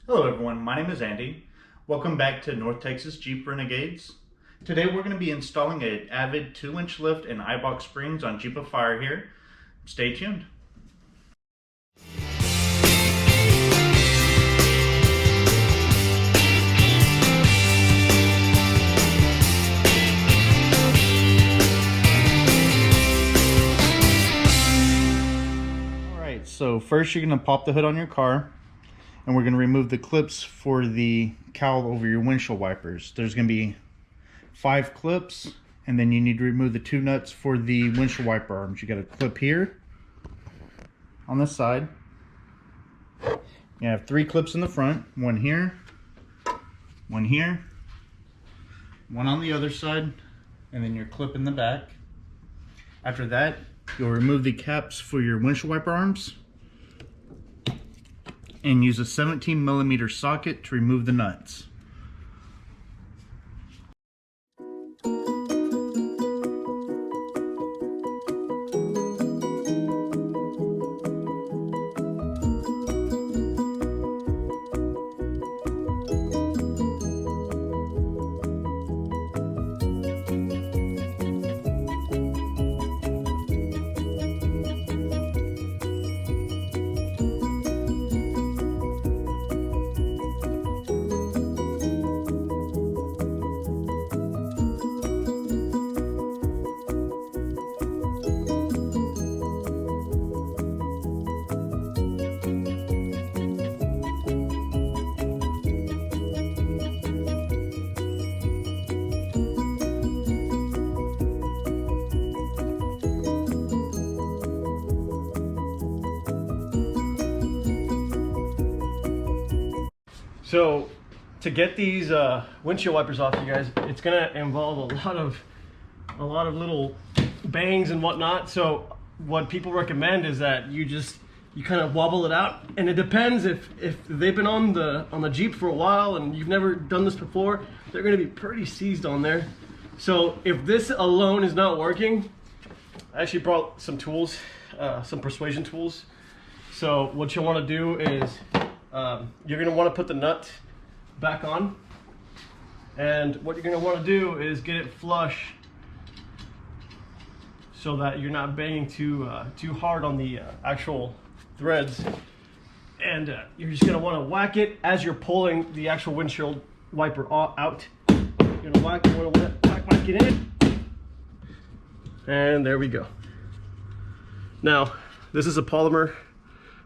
Hello everyone, my name is Andy. Welcome back to North Texas Jeep Renegades. Today we're going to be installing an AVID 2-inch lift and eye-box springs on Jeep of Fire here. Stay tuned. Alright, so first you're going to pop the hood on your car. And we're going to remove the clips for the cowl over your windshield wipers. There's going to be 5 clips, and then you need to remove the 2 nuts for the windshield wiper arms. You got a clip here on this side. You have 3 clips in the front, one here, one here, one on the other side, and then your clip in the back. After that, you'll remove the caps for your windshield wiper arms and use a 17mm socket to remove the nuts. So to get these windshield wipers off, you guys, it's gonna involve a lot of little bangs and whatnot. So what people recommend is that you kind of wobble it out, and it depends if they've been on the Jeep for a while and you've never done this before, they're gonna be pretty seized on there. So if this alone is not working, I actually brought some tools, some persuasion tools. So what you'll want to do is you're going to want to put the nut back on, and what you're going to want to do is get it flush so that you're not banging too hard on the actual threads, and you're just going to want to whack it as you're pulling the actual windshield wiper out. You're going to whack it in, and there we go. Now this is a polymer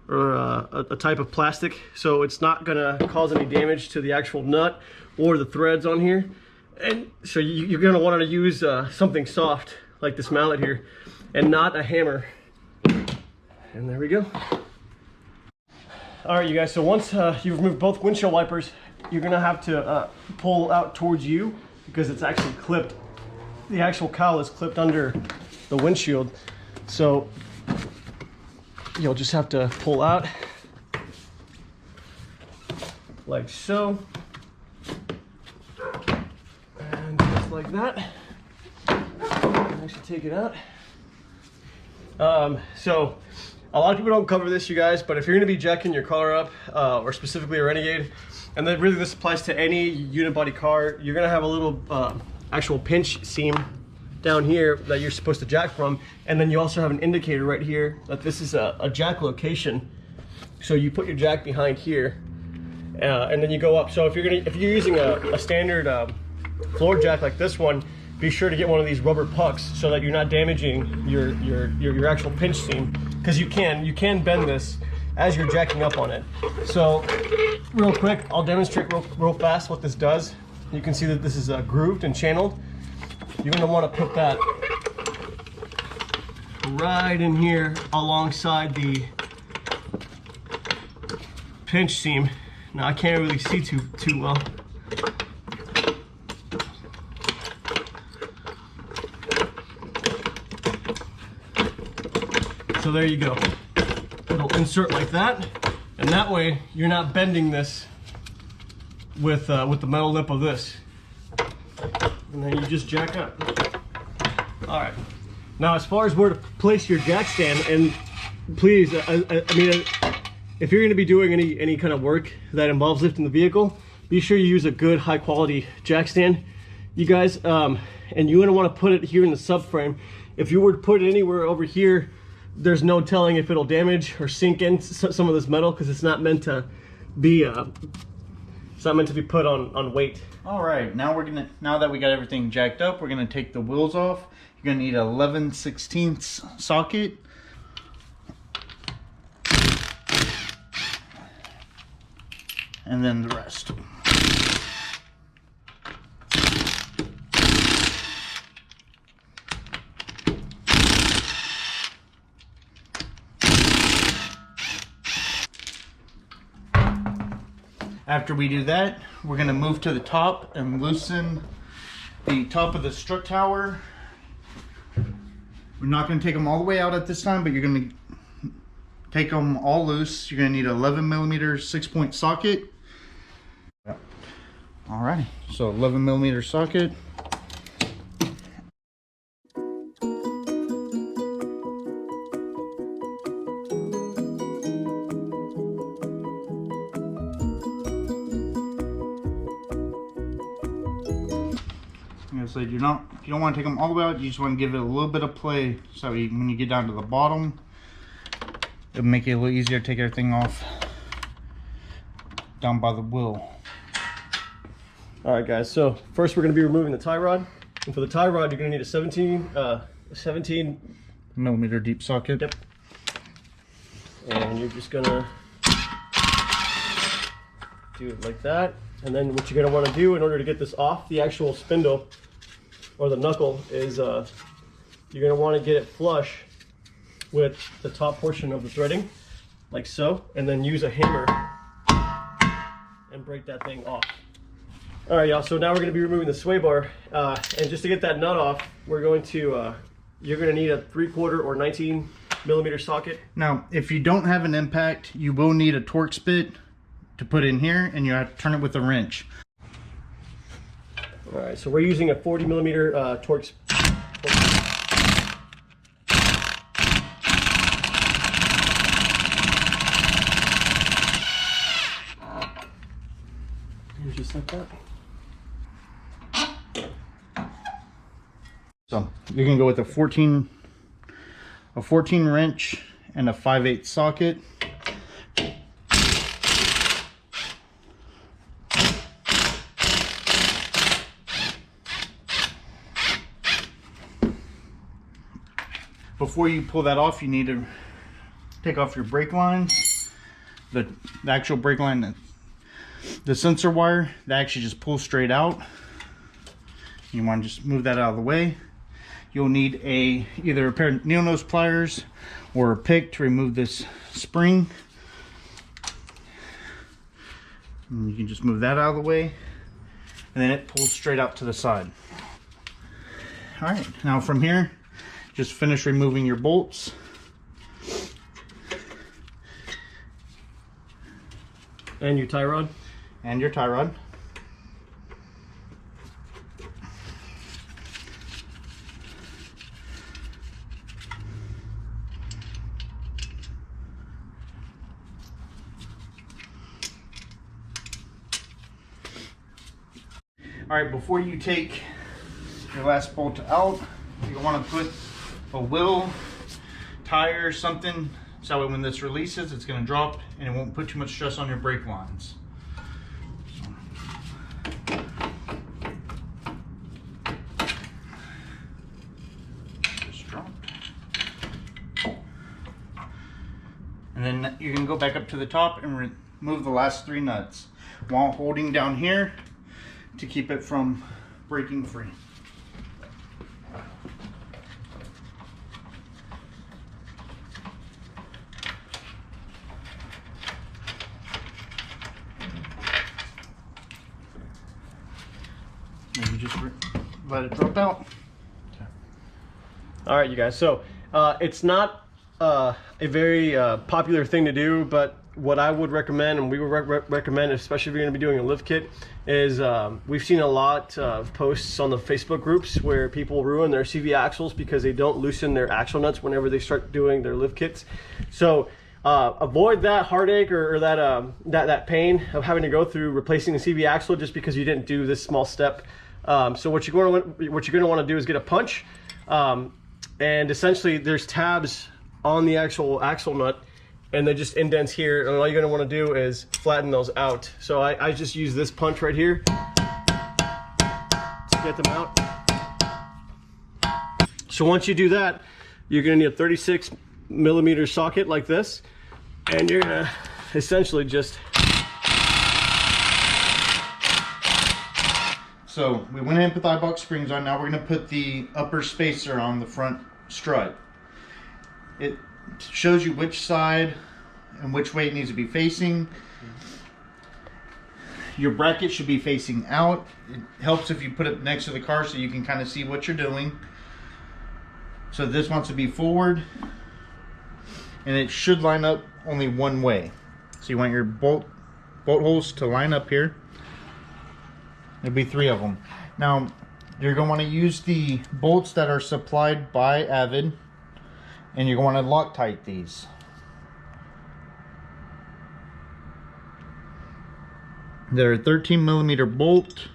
or a type of plastic, so it's not gonna cause any damage to the actual nut or the threads on here. And so you're gonna want to use something soft like this mallet here and not a hammer. And there we go. All right, you guys, so once you've removed both windshield wipers, you're gonna have to pull out towards you because it's actually clipped. The actual cowl is clipped under the windshield. So you'll just have to pull out like so, and just like that. Actually take it out. So a lot of people don't cover this, you guys, but if you're going to be jacking your car up, or specifically a Renegade, and then really this applies to any unibody car, you're going to have a little actual pinch seam down here that you're supposed to jack from, and then you also have an indicator right here that this is a jack location. So you put your jack behind here, and then you go up. So if you're using a standard floor jack like this one, be sure to get one of these rubber pucks so that you're not damaging your actual pinch seam, because you can bend this as you're jacking up on it. So real quick, I'll demonstrate real fast what this does. You can see that this is grooved and channeled. You're going to want to put that right in here alongside the pinch seam. Now I can't really see too well. So there you go. It'll insert like that, and that way you're not bending this with the metal lip of this. And then you just jack up. All right. Now, as far as where to place your jack stand, and please, I mean, if you're going to be doing any kind of work that involves lifting the vehicle, be sure you use a good high quality jack stand, you guys. And you're going to want to put it here in the subframe. If you were to put it anywhere over here, there's no telling if it'll damage or sink in some of this metal, because it's not meant to be put on weight. All right, now that we got everything jacked up, we're gonna take the wheels off. You're gonna need an 11/16 socket. And then the rest. After we do that, we're gonna move to the top and loosen the top of the strut tower. We're not gonna take them all the way out at this time, but you're gonna take them all loose. You're gonna need an 11mm 6-point socket. All right, so 11mm socket. So you don't want to take them all the way out. You just want to give it a little bit of play, so when you get down to the bottom, it'll make it a little easier to take everything off down by the wheel. All right, guys. So first, we're going to be removing the tie rod, and for the tie rod, you're going to need a 17mm deep socket. Yep. And you're just going to do it like that. And then what you're going to want to do in order to get this off the actual spindle or the knuckle is you're going to want to get it flush with the top portion of the threading, like so, and then use a hammer and break that thing off. All right, y'all, so now we're going to be removing the sway bar, and just to get that nut off, we're going to you're going to need a 3/4 or 19mm socket. Now, if you don't have an impact, you will need a Torx bit to put in here, and you have to turn it with a wrench. All right, so we're using a 40mm Torx. And just like that. So you're gonna go with a 14 wrench and a 5/8 socket. Before you pull that off, you need to take off your brake lines. The actual brake line, the sensor wire, that actually just pulls straight out. You want to just move that out of the way. You'll need either a pair of needle nose pliers or a pick to remove this spring. And you can just move that out of the way, and then it pulls straight out to the side. All right, now from here, just finish removing your bolts. And your tie rod. And your tie rod. All right, before you take your last bolt out, you want to put a wheel, tire, something, so when this releases, it's going to drop and it won't put too much stress on your brake lines. Just dropped. And then you can go back up to the top and remove the last 3 nuts while holding down here to keep it from breaking free. And you just let it drop out. Okay. All right, you guys. So it's not a very popular thing to do, but what I would recommend, and we would recommend, especially if you're going to be doing a lift kit, is we've seen a lot of posts on the Facebook groups where people ruin their CV axles because they don't loosen their axle nuts whenever they start doing their lift kits. So avoid that heartache or that pain of having to go through replacing the CV axle just because you didn't do this small step. So what you're going to want to do is get a punch, and essentially there's tabs on the actual axle nut, and they just indents here, and all you're going to want to do is flatten those out. So I just use this punch right here to get them out. So once you do that, you're going to need a 36mm socket like this, and you're going to essentially just... So we went in and put the eye box springs on. Now we're going to put the upper spacer on the front strut. It shows you which side and which way it needs to be facing. Your bracket should be facing out. It helps if you put it next to the car so you can kind of see what you're doing. So this wants to be forward, and it should line up only one way. So you want your bolt holes to line up here. There'll be 3 of them. Now you're going to want to use the bolts that are supplied by AVID, and you're going to want to Loctite these. They're a 13mm bolt.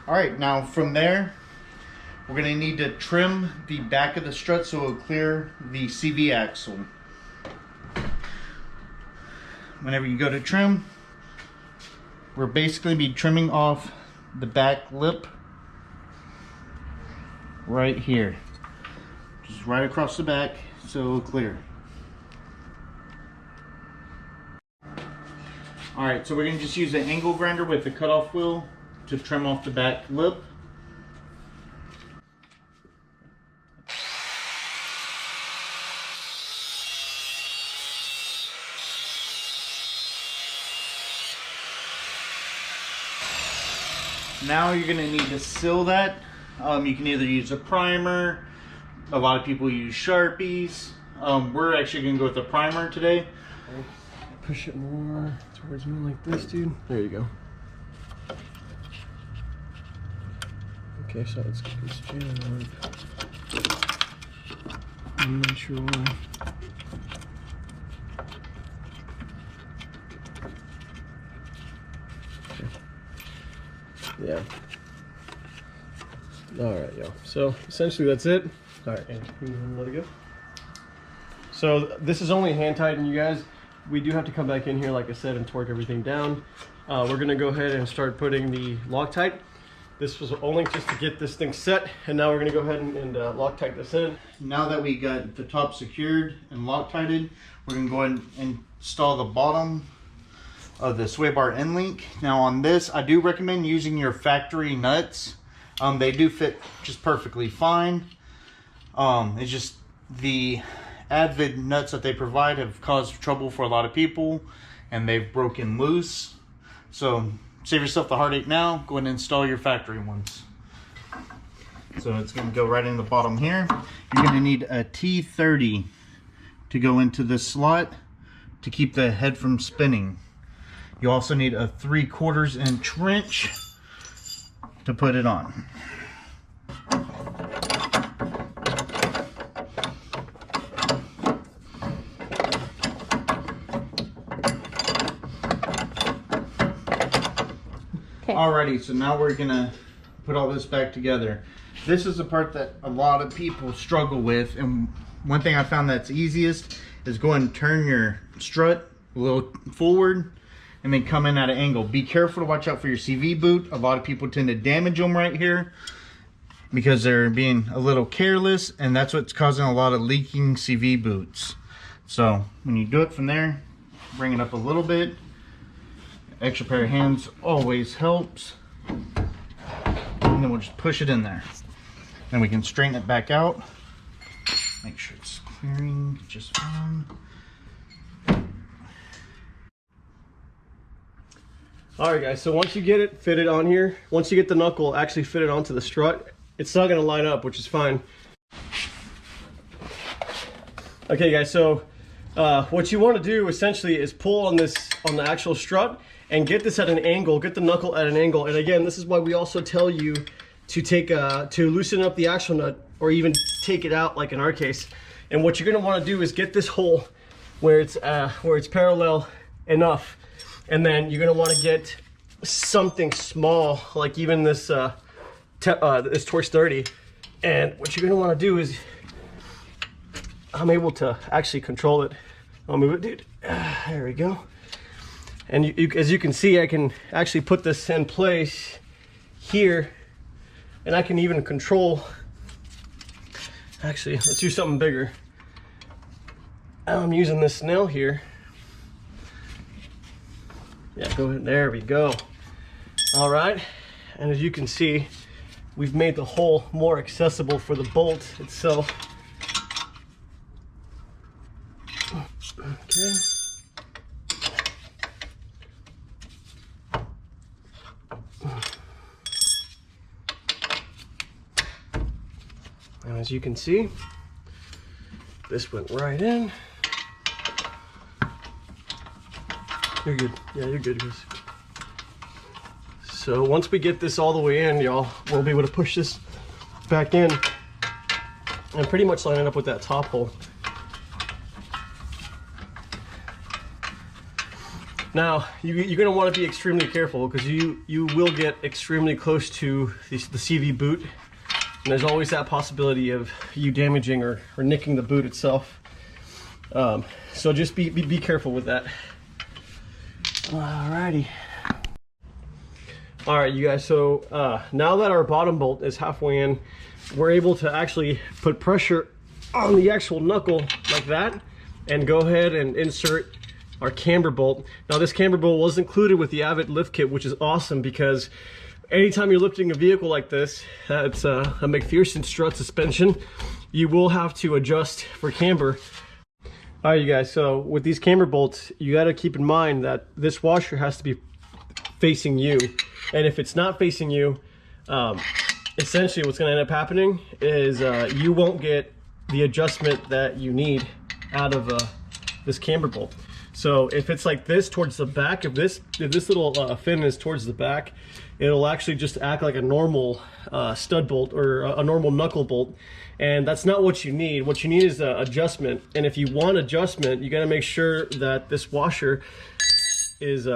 Alright, now from there, we're going to need to trim the back of the strut so it'll clear the CV axle. Whenever you go to trim, we're basically be trimming off the back lip right here. Just right across the back so it'll clear. Alright, so we're going to just use an angle grinder with the cutoff wheel to trim off the back lip. Now you're going to need to seal that. You can either use a primer. A lot of people use Sharpies. We're actually going to go with a primer today. Push it more towards me like this, dude. There you go. Okay, so let's get this jammed. I'm not sure why. Okay. Yeah. Alright, yo. So essentially that's it. Alright, and you can let it go. So this is only hand tightened, you guys. We do have to come back in here, like I said, and torque everything down. We're gonna go ahead and start putting the Loctite. This was only just to get this thing set, and now we're going to go ahead and Loctite this in. Now that we got the top secured and Loctited, we're going to go ahead and install the bottom of the sway bar end link. Now on this, I do recommend using your factory nuts. They do fit just perfectly fine. It's just the AVID nuts that they provide have caused trouble for a lot of people, and they've broken loose. So save yourself the heartache now. Go ahead and install your factory ones. So it's going to go right in the bottom here. You're going to need a T30 to go into this slot to keep the head from spinning. You also need a 3/4 inch wrench to put it on. Alrighty, so now we're gonna put all this back together. This is the part that a lot of people struggle with, and one thing I found that's easiest is go and turn your strut a little forward and then come in at an angle. Be careful to watch out for your CV boot. A lot of people tend to damage them right here because they're being a little careless, and that's what's causing a lot of leaking CV boots. So when you do it from there, bring it up a little bit. Extra pair of hands always helps. And then we'll just push it in there. And we can straighten it back out. Make sure it's clearing just fine. All right, guys, so once you get it fitted on here, once you get the knuckle actually fitted onto the strut, it's not gonna line up, which is fine. Okay, guys, so what you wanna do essentially is pull on this, on the actual strut, and get this at an angle, get the knuckle at an angle. And again, this is why we also tell you to take, to loosen up the axle nut, or even take it out, like in our case. And what you're gonna wanna do is get this hole where it's parallel enough. And then you're gonna want to get something small, like even this this Torx 30. And what you're gonna want to do is, I'm able to actually control it. I'll move it, dude. There we go. And as you can see, I can actually put this in place here, and I can even control. Actually, let's do something bigger. I'm using this nail here. Yeah, go ahead. There we go. All right, and as you can see, we've made the hole more accessible for the bolt itself. Okay. And as you can see, this went right in. You're good. Yeah, you're good, guys. So once we get this all the way in, y'all, we'll be able to push this back in and pretty much line it up with that top hole. Now, you're going to want to be extremely careful, because you will get extremely close to the CV boot. And there's always that possibility of you damaging or nicking the boot itself. So just be careful with that. Alrighty. Alright, you guys, so now that our bottom bolt is halfway in, we're able to actually put pressure on the actual knuckle like that and go ahead and insert our camber bolt. Now this camber bolt was included with the AVID Lift Kit, which is awesome, because anytime you're lifting a vehicle like this, it's a McPherson strut suspension, you will have to adjust for camber. All right, you guys, so with these camber bolts, you got to keep in mind that this washer has to be facing you. And if it's not facing you, essentially what's going to end up happening is you won't get the adjustment that you need out of this camber bolt. So if it's like this towards the back, if this little fin is towards the back, it'll actually just act like a normal stud bolt or a normal knuckle bolt. And that's not what you need. What you need is adjustment. And if you want adjustment, you got to make sure that this washer is,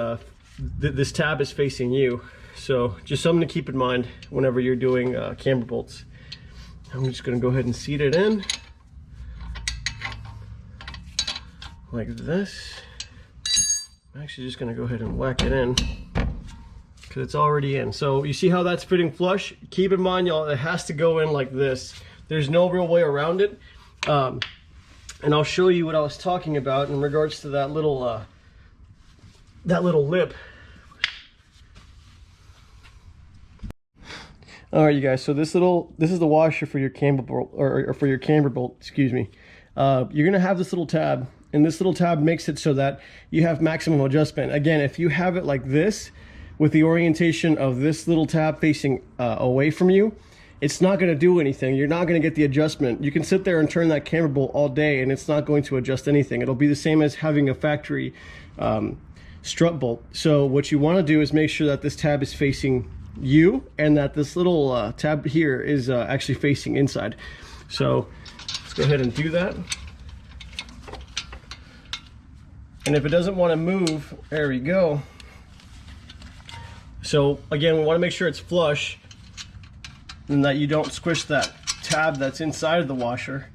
this tab is facing you. So just something to keep in mind whenever you're doing camber bolts. I'm just going to go ahead and seat it in like this. I'm actually just going to go ahead and whack it in because it's already in. So you see how that's fitting flush? Keep in mind, y'all, it has to go in like this. There's no real way around it. And I'll show you what I was talking about in regards to that little lip. All right, you guys, so this is the washer for your camber bolt, or for your camber bolt, excuse me. You're gonna have this little tab, and this little tab makes it so that you have maximum adjustment. Again, if you have it like this, with the orientation of this little tab facing away from you, it's not gonna do anything. You're not gonna get the adjustment. You can sit there and turn that camber bolt all day, and it's not going to adjust anything. It'll be the same as having a factory strut bolt. So what you wanna do is make sure that this tab is facing you, and that this little tab here is actually facing inside. So let's go ahead and do that. And if it doesn't want to move, there we go. So again, we want to make sure it's flush and that you don't squish that tab that's inside of the washer.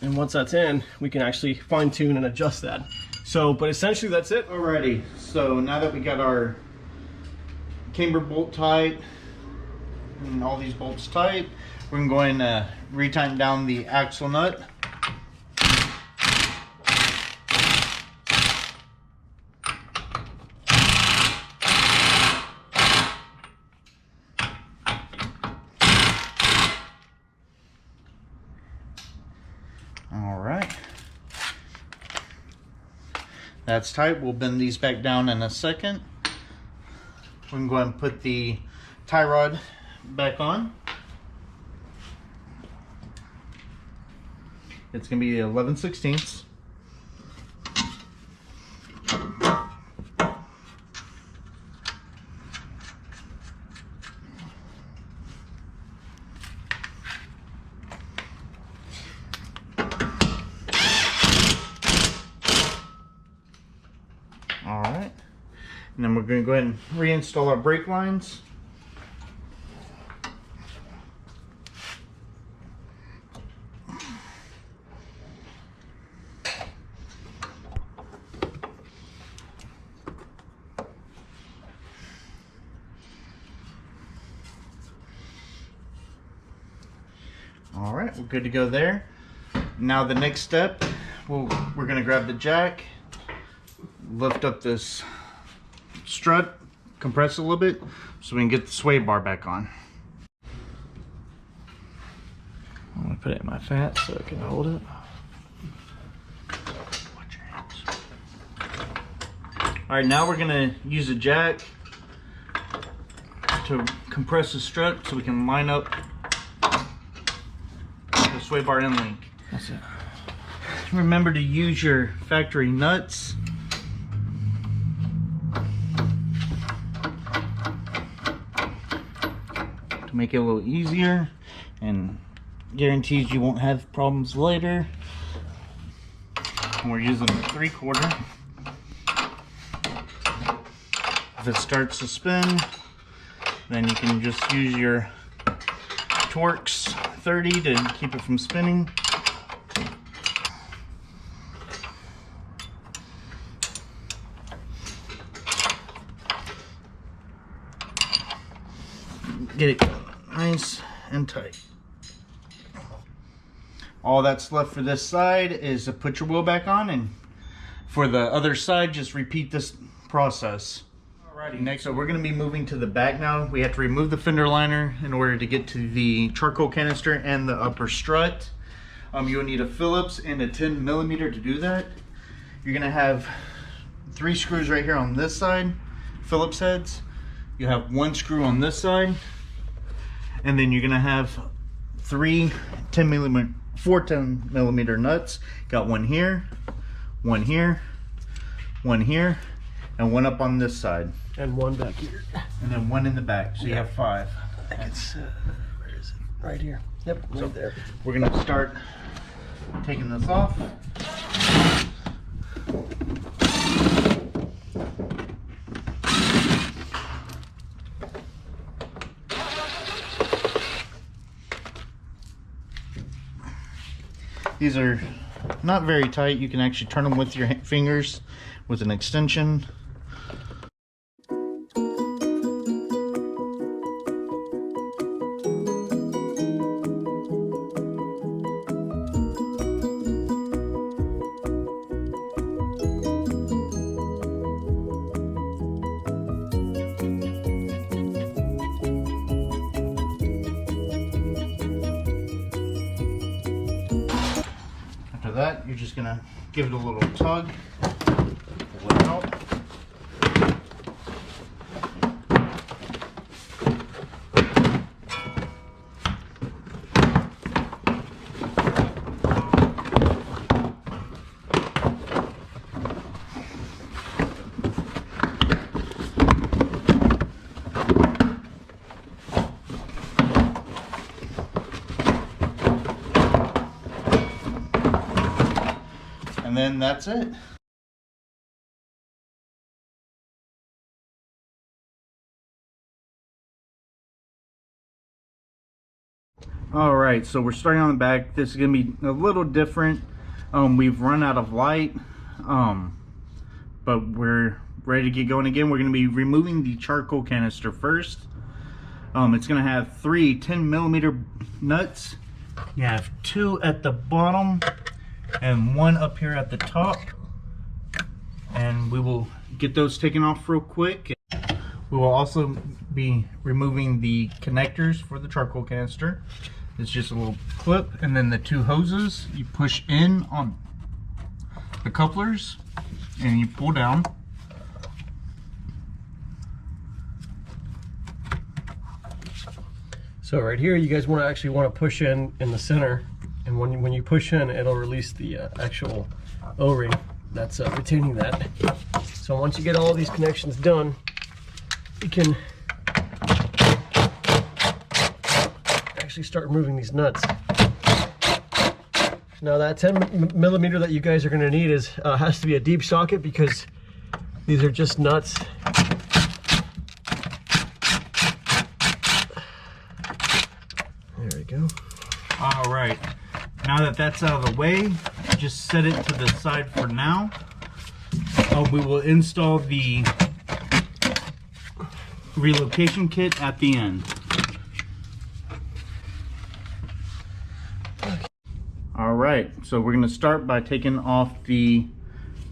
And once that's in, we can actually fine tune and adjust that. So, but essentially that's it. Alrighty, so now that we got our camber bolt tight and all these bolts tight, we're going to retighten down the axle nut. All right. That's tight. We'll bend these back down in a second. We can go ahead and put the tie rod back on. It's going to be 11/16. All right, and then we're going to go ahead and reinstall our brake lines. All right, we're good to go there. Now the next step, we're going to grab the jack, lift up this strut, compress it a little bit so we can get the sway bar back on. I'm gonna put it in my fat so I can hold it. Watch your hands. All right, now we're gonna use a jack to compress the strut so we can line up the sway bar end link. That's it. Remember to use your factory nuts. To make it a little easier and guarantees you won't have problems later. And we're using a 3/4. If it starts to spin, then you can just use your Torx 30 to keep it from spinning. Get it nice and tight. All that's left for this side is to put your wheel back on, and for the other side just repeat this process. Alrighty, next so we're going to be moving to the back now. We have to remove the fender liner in order to get to the charcoal canister and the upper strut. You'll need a Phillips and a 10mm to do that. You're going to have 3 screws right here on this side, Phillips heads. You have 1 screw on this side, and then you're going to have 4 10mm nuts. Got 1 here, 1 here, 1 here, and 1 up on this side. And 1 back here. And then 1 in the back, so you have 5. I think it's, where is it? Right here. Yep, right So there. we're gonna start taking this off. These are not very tight. You can actually turn them with your fingers with an extension. After that, you're just gonna give it a little tug, pull it out. And then that's it. All right, so we're starting on the back. This is gonna be a little different. We've run out of light, but we're ready to get going again. We're gonna be removing the charcoal canister first. It's gonna have 3 10mm nuts. You have 2 at the bottom and 1 up here at the top, and we will get those taken off real quick. We will also be removing the connectors for the charcoal canister. It's just a little clip, and then the two hoses you push in on the couplers and you pull down. So right here, you guys actually want to push in the center, and when you push in, it'll release the actual O-ring that's retaining that. So once you get all these connections done, you can actually start removing these nuts. Now that 10 millimeter that you guys are going to need has to be a deep socket, because these are just nuts. There we go. All right, now that that's out of the way, just set it to the side for now. We will install the relocation kit at the end. All right, so we're gonna start by taking off the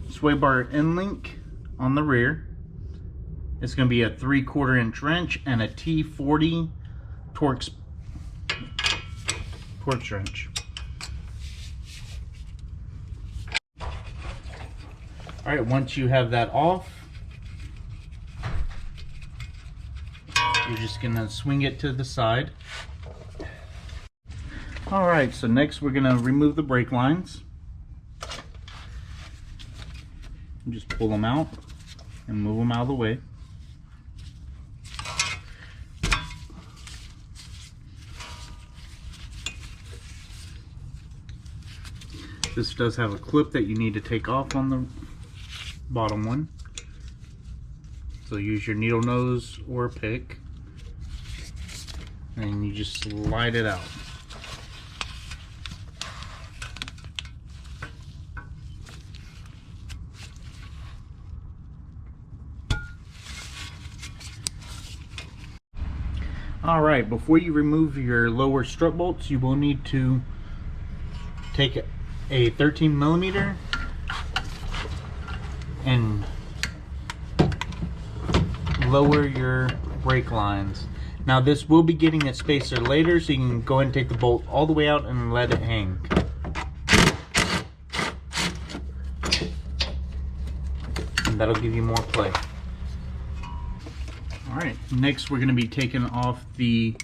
sway bar end link on the rear. It's gonna be a 3/4 inch wrench and a T40 Torx wrench. All right, once you have that off, you're just gonna swing it to the side. All right, so next we're gonna remove the brake lines. Just pull them out and move them out of the way. This does have a clip that you need to take off on the bottom one. So use your needle nose or a pick, and you just slide it out. All right, before you remove your lower strut bolts, you will need to take a 13 millimeter and lower your brake lines. Now this will be getting a spacer later, so you can go ahead and take the bolt all the way out and let it hang. And that'll give you more play. All right, next we're going to be taking off the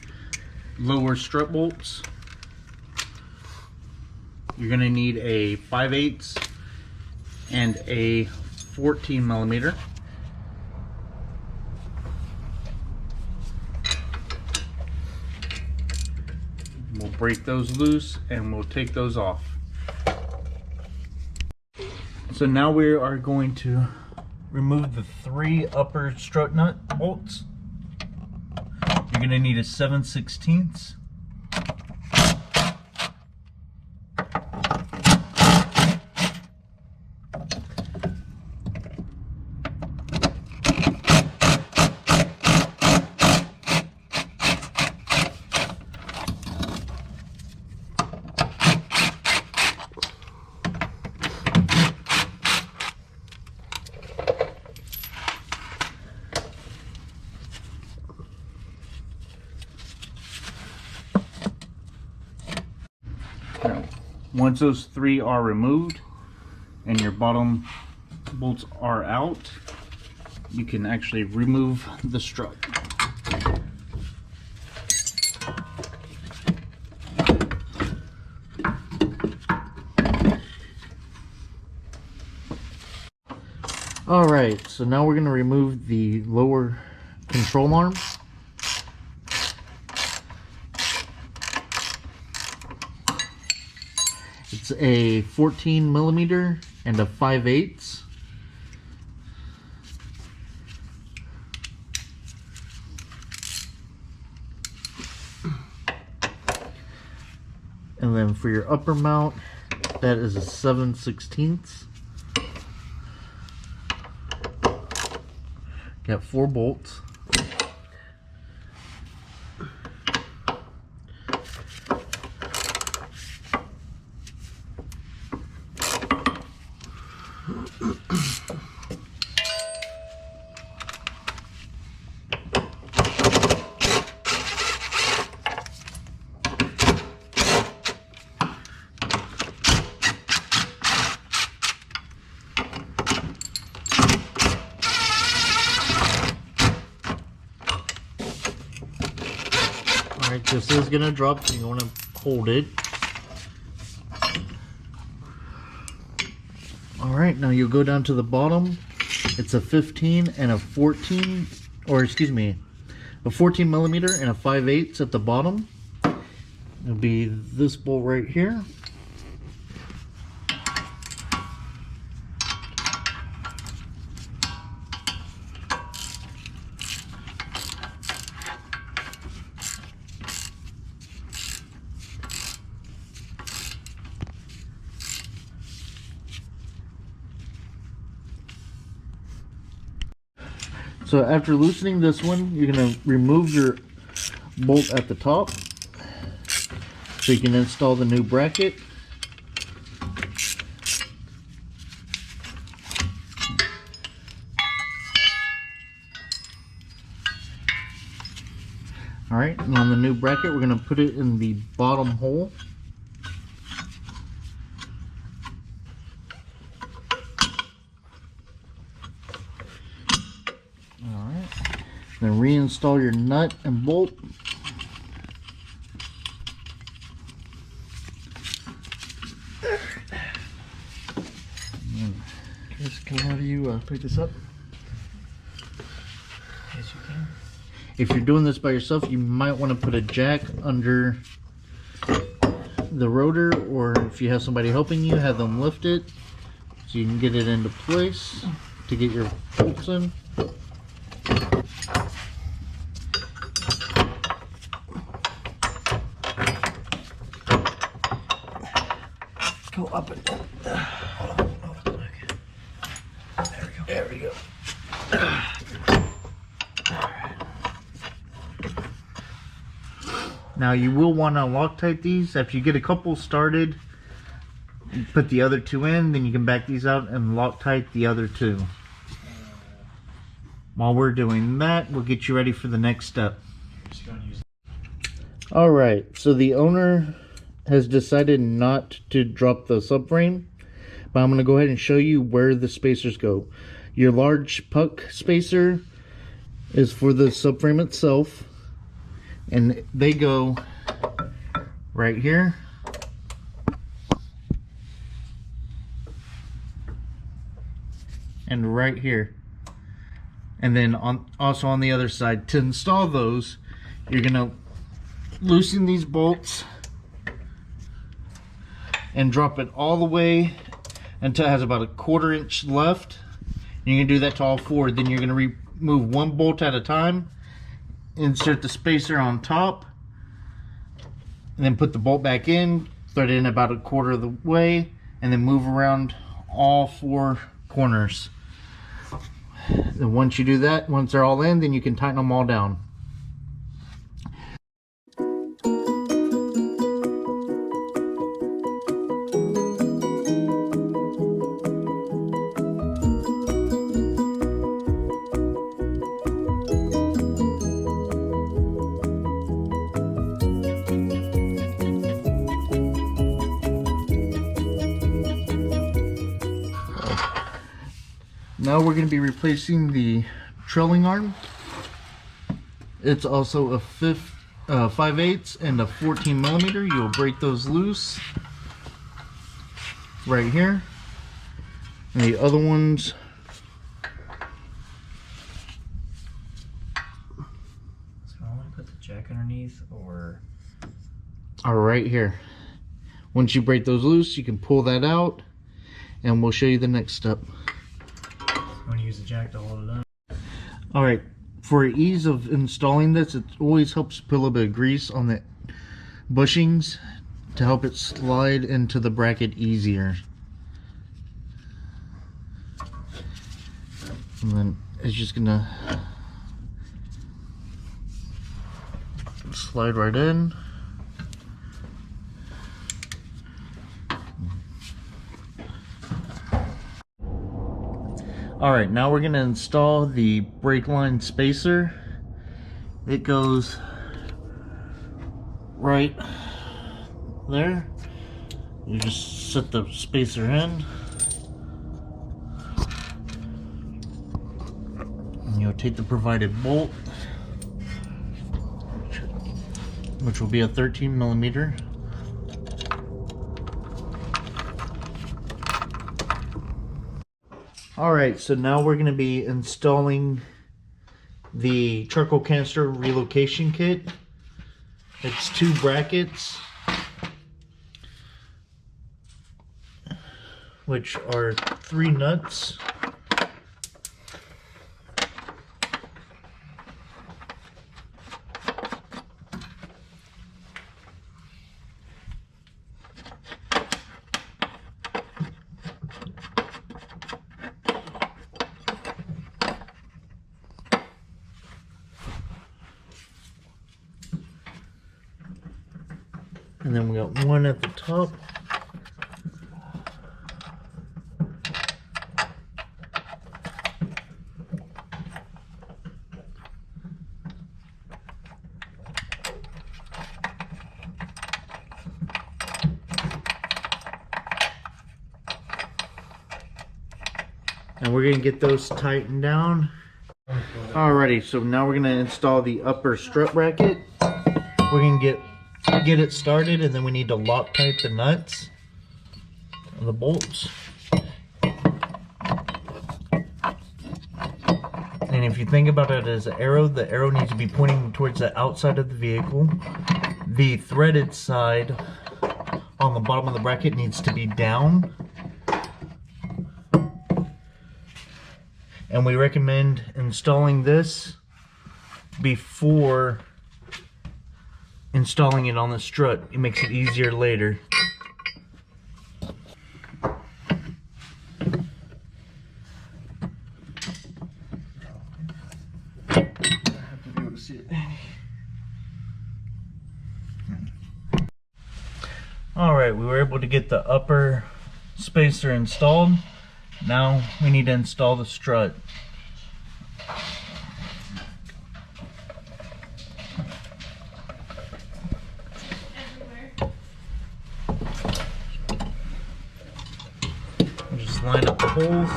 lower strut bolts. You're going to need a 5/8 and a 14 millimeter. We'll break those loose and we'll take those off. So now we are going to remove the 3 upper strut nut bolts. You're going to need a 7/16. Once those 3 are removed and your bottom bolts are out, you can actually remove the strut. All right, so now we're going to remove the lower control arm. It's a 14 millimeter and a 5/8. And then for your upper mount, that is a 7/16. Got 4 bolts. This is gonna drop, so you want to hold it. All right, now you'll go down to the bottom. It's a 15 and a 14, or excuse me, a 14 millimeter and a 5/8 at the bottom. It'll be this bolt right here. So after loosening this one, you're going to remove your bolt at the top so you can install the new bracket. Alright, and on the new bracket, we're going to put it in the bottom hole. Then reinstall your nut and bolt. Chris, can I have you pick this up? Yes, you can. If you're doing this by yourself, you might want to put a jack under the rotor, or if you have somebody helping you, have them lift it so you can get it into place to get your bolts in. Go up and down. There we go. Now you will want to Loctite these. After you get a couple started, you put the other two in, then you can back these out and Loctite the other two. While we're doing that, we'll get you ready for the next step. Alright, so the owner has decided not to drop the subframe, but I'm going to go ahead and show you where the spacers go. Your large puck spacer is for the subframe itself, and they go right here, and right here, and then also on the other side. To install those, you're going to loosen these bolts and drop it all the way until it has about a 1/4 inch left. And you can do that to all four. Then you're going to remove one bolt at a time, insert the spacer on top, and then put the bolt back in, thread it in about a 1/4 of the way, and then move around all four corners. And once you do that, once they're all in, then you can tighten them all down. Now we're going to be replacing the trailing arm. It's also a 5/8 and a 14 millimeter. You'll break those loose right here. And the other ones So I want to put the jack underneath, or are right here. Once you break those loose, you can pull that out, and we'll show you the next step. I want to use the jack to hold it up. Alright, for ease of installing this, it always helps put a little bit of grease on the bushings to help it slide into the bracket easier. And then it's just gonna slide right in. Alright, now we're going to install the brake line spacer. It goes right there. You just set the spacer in. And you'll take the provided bolt. which will be a 13 millimeter. Alright, so now we're going to be installing the charcoal canister relocation kit. It's 2 brackets, which are 3 nuts. And then we got 1 at the top. And we're going to get those tightened down. Alrighty, so now we're going to install the upper strut bracket. We're going to get it started, and then we need to Loctite the nuts and the bolts. And if you think about it as an arrow, the arrow needs to be pointing towards the outside of the vehicle. The threaded side on the bottom of the bracket needs to be down. And we recommend installing this before installing it on the strut. It makes it easier later. Alright, we were able to get the upper spacer installed. Now we need to install the strut. Just line up the holes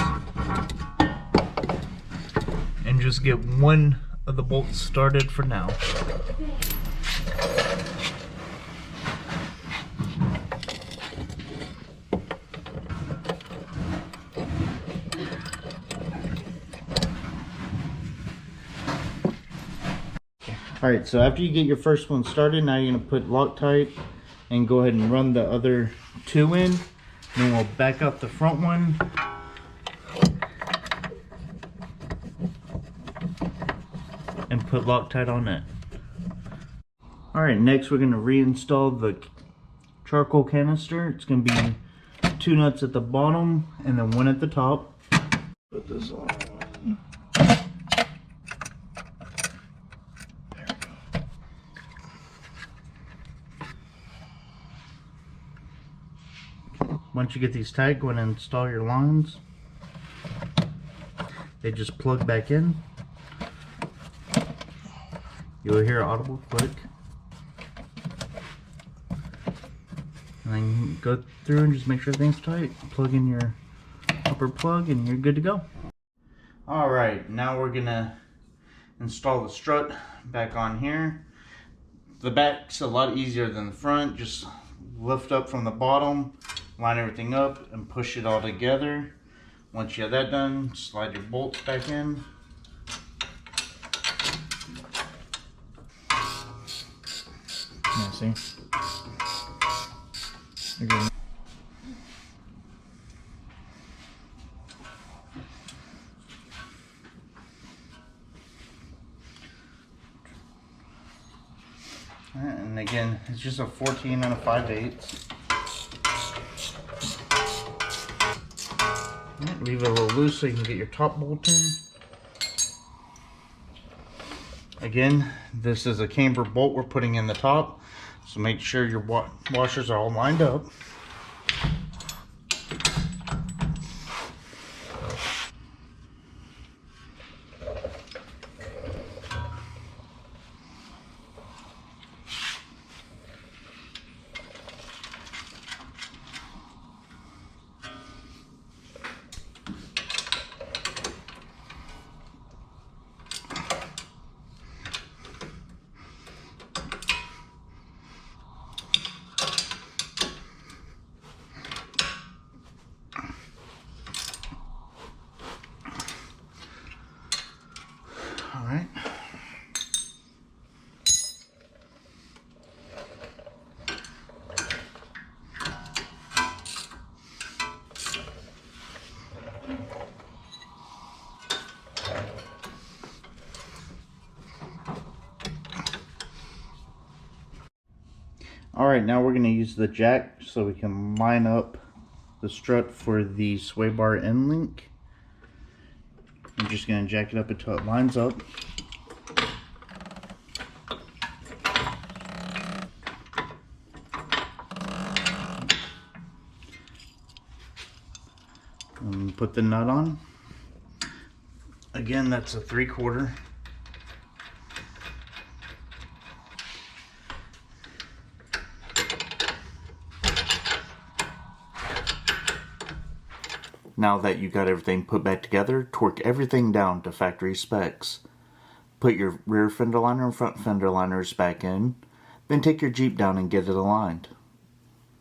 and just get one of the bolts started for now. Alright, so after you get your first one started, now you're going to put Loctite and go ahead and run the other 2 in. And then we'll back up the front one. And put Loctite on it. Alright, next we're going to reinstall the charcoal canister. It's going to be 2 nuts at the bottom and then 1 at the top. Put this on. Once you get these tight, go ahead and install your lines. They just plug back in. You'll hear an audible click. And then go through and just make sure everything's tight. Plug in your upper plug and you're good to go. Alright, now we're gonna install the strut back on here. The back's a lot easier than the front. Just lift up from the bottom, line everything up and push it all together. Once you have that done, slide your bolts back in. Yeah, see? Okay. And again, it's just a 14 and a 5/8. Leave it a little loose so you can get your top bolt in. Again, this is a camber bolt we're putting in the top, so make sure your washers are all lined up. Alright, now we're going to use the jack so we can line up the strut for the sway bar end link. I'm just going to jack it up until it lines up. And put the nut on. Again, that's a 3/4. Now that you got everything put back together, torque everything down to factory specs. Put your rear fender liner and front fender liners back in, then take your Jeep down and get it aligned.